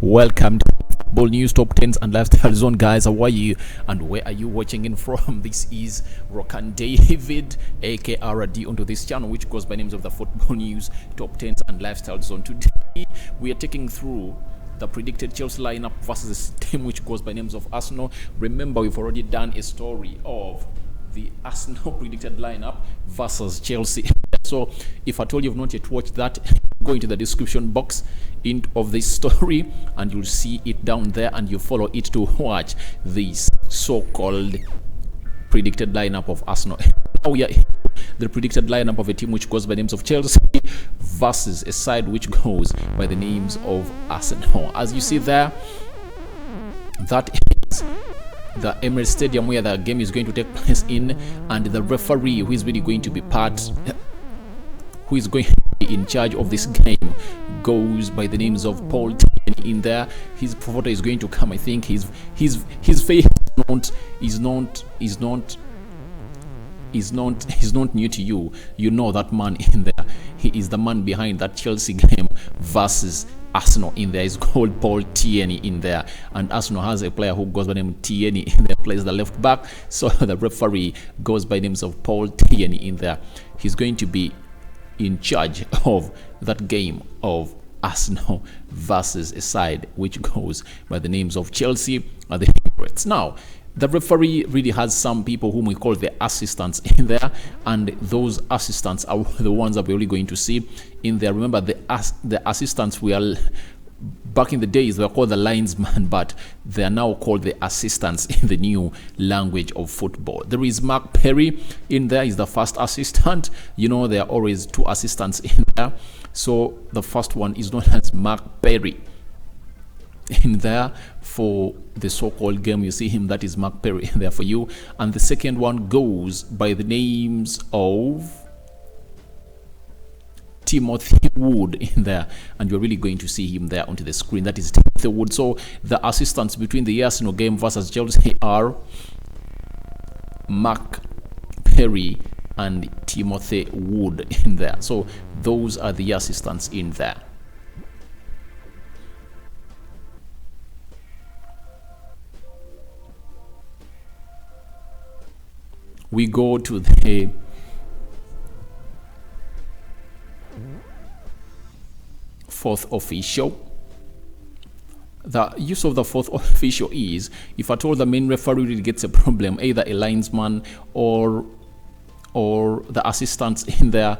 Welcome to Football News Top 10s and Lifestyle Zone, guys. How are you and where are you watching in from? This is Rokani David aka RD onto this channel, which goes by names of the Football News Top 10s and Lifestyle Zone. Today we are taking through the predicted Chelsea lineup versus a team which goes by names of Arsenal. Remember, we've already done a story of the Arsenal predicted lineup versus Chelsea. So if at all you've not yet watched that, go into the description box of this story and you'll see it down there, and you follow it to watch this so-called predicted lineup of Arsenal. Now we are the predicted lineup of a team which goes by names of Chelsea versus a side which goes by the names of Arsenal. As you see there, that is the Emirates Stadium where the game is going to take place in, and the referee who is really going to be in charge of this game goes by the names of Paul Tierney in there. His photo is going to come. I think his face is not new to you. You know that man in there. He is the man behind that Chelsea game versus Arsenal in there. Is called Paul Tierney in there, and Arsenal has a player who goes by the name Tierney in there, plays the left back. So the referee goes by names of Paul Tierney in there. He's going to be in charge of that game of Arsenal versus a side which goes by the names of Chelsea and the Emirates. Now, the referee really has some people whom we call the assistants in there, and those assistants are the ones that we're really going to see in there. Remember, the assistants back in the days, they were called the linesman, but they are now called the assistants in the new language of football. There is Mark Perry in there. He's the first assistant. You know, there are always two assistants in there. So the first one is known as Mark Perry in there for the so-called game. You see him, that is Mark Perry in there for you. And the second one goes by the names of Timothy Wood in there, and you're really going to see him there onto the screen. That is Timothy Wood. So the assistants between the Arsenal game versus Chelsea are Mark Perry and Timothy Wood in there. So those are the assistants in there. We go to the fourth official. The use of the fourth official is if at all the main referee really gets a problem, either a linesman or the assistants in there,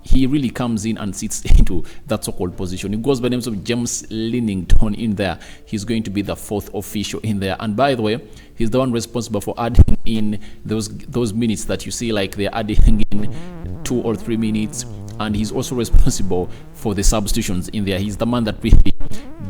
he really comes in and sits into that so-called position. He goes by the names of James Linnington in there. He's going to be the fourth official in there. And by the way, he's the one responsible for adding in those minutes that you see, like they're adding in 2 or 3 minutes. And he's also responsible for the substitutions in there. He's the man that really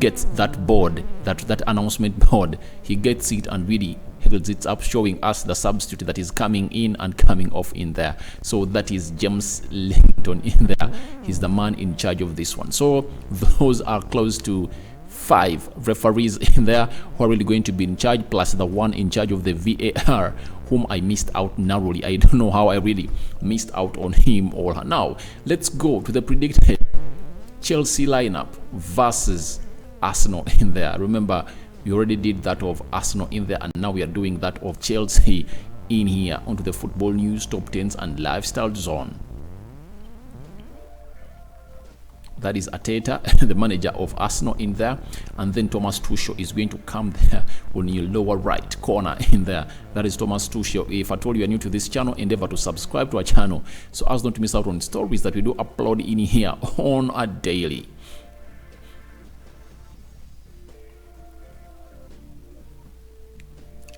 gets that board, that announcement board. He gets it and really holds it up, showing us the substitute that is coming in and coming off in there. So that is James Linton in there. He's the man in charge of this one. So those are close to 5 referees in there who are really going to be in charge, plus the one in charge of the VAR, whom I missed out narrowly. I don't know how I really missed out on him or her. Now let's go to the predicted Chelsea lineup versus Arsenal in there. Remember, we already did that of Arsenal in there, and now we are doing that of Chelsea in here onto the Football News Top 10s and Lifestyle Zone. That is Arteta, the manager of Arsenal in there, and then Thomas Tuchel is going to come there on your lower right corner in there. That is Thomas Tuchel. If at all you are new to this channel, endeavor to subscribe to our channel so as not to miss out on stories that we do upload in here on a daily.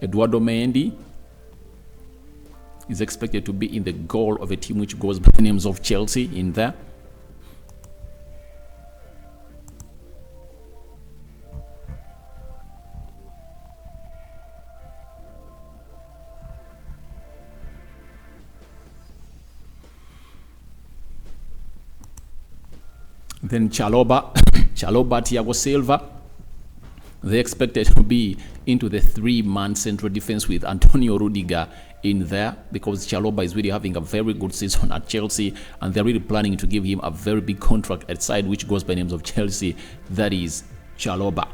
Eduardo Mendy is expected to be in the goal of a team which goes by the names of Chelsea in there. Then Chalobah, Thiago Silva, they expected to be into the 3-man central defense with Antonio Rudiger in there, because Chalobah is really having a very good season at Chelsea, and they're really planning to give him a very big contract at side which goes by names of Chelsea, that is Chalobah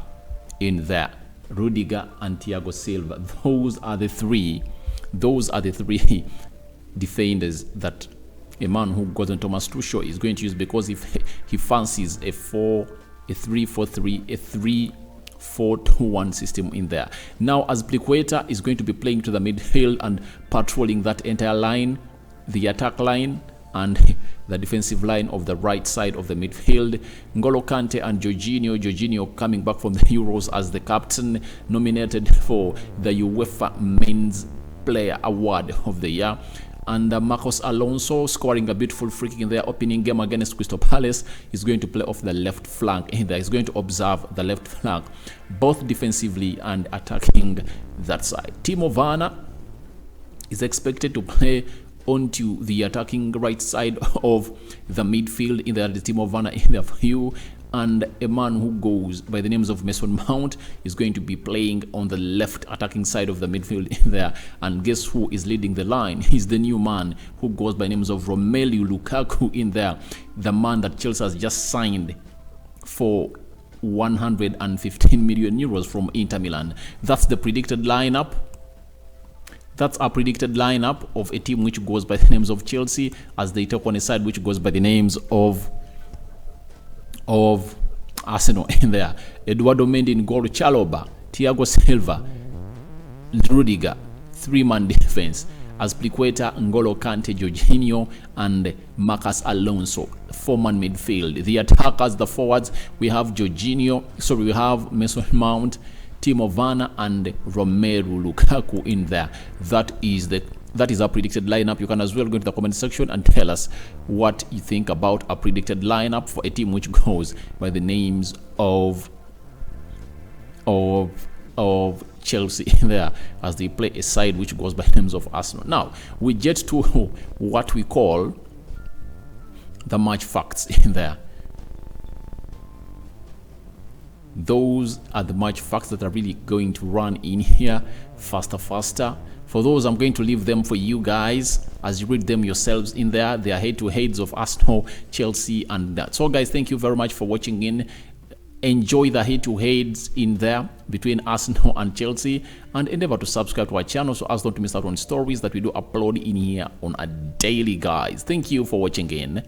in there, Rudiger and Thiago Silva. Those are the three defenders that a man who goes on Thomas Tuchel is going to use, because if he fancies a 3-4-3, a 3-4-2-1 system in there. Now, as Pliqueta is going to be playing to the midfield and patrolling that entire line, the attack line and the defensive line of the right side of the midfield, N'Golo Kante and Jorginho coming back from the Euros as the captain, nominated for the UEFA Men's Player Award of the Year. And Marcos Alonso scoring a beautiful free kick in their opening game against Crystal Palace. Is going to play off the left flank in there. He's going to observe the left flank, both defensively and attacking that side. Timo Werner is expected to play onto the attacking right side of the midfield in there. The Timo Werner in there for you. And a man who goes by the names of Mason Mount is going to be playing on the left attacking side of the midfield in there. And guess who is leading the line? He's the new man who goes by names of Romelu Lukaku in there, the man that Chelsea has just signed for 115 million euros from Inter Milan. That's the predicted lineup. That's our predicted lineup of a team which goes by the names of Chelsea, as they take on a side which goes by the names of Arsenal in there. Eduardo Mendy in goal, Chalobah, Thiago Silva, Rudiger, three-man defense, as Pliqueta, N'Golo Kante, Jorginho, and Marcos Alonso, four-man midfield. The attackers, the forwards, we have we have Mason Mount, Timo Werner, and Romelu Lukaku in there. That is our predicted lineup. You can as well go into the comment section and tell us what you think about a predicted lineup for a team which goes by the names of Chelsea there, as they play a side which goes by the names of Arsenal. Now we get to what we call the match facts in there. Those are the match facts that are really going to run in here faster. For those, I'm going to leave them for you guys as you read them yourselves in there. They are head-to-heads of Arsenal, Chelsea, and that. So guys, thank you very much for watching in. Enjoy the head-to-heads in there between Arsenal and Chelsea, and endeavor to subscribe to our channel so as not to miss out on stories that we do upload in here on a daily, guys. Thank you for watching in.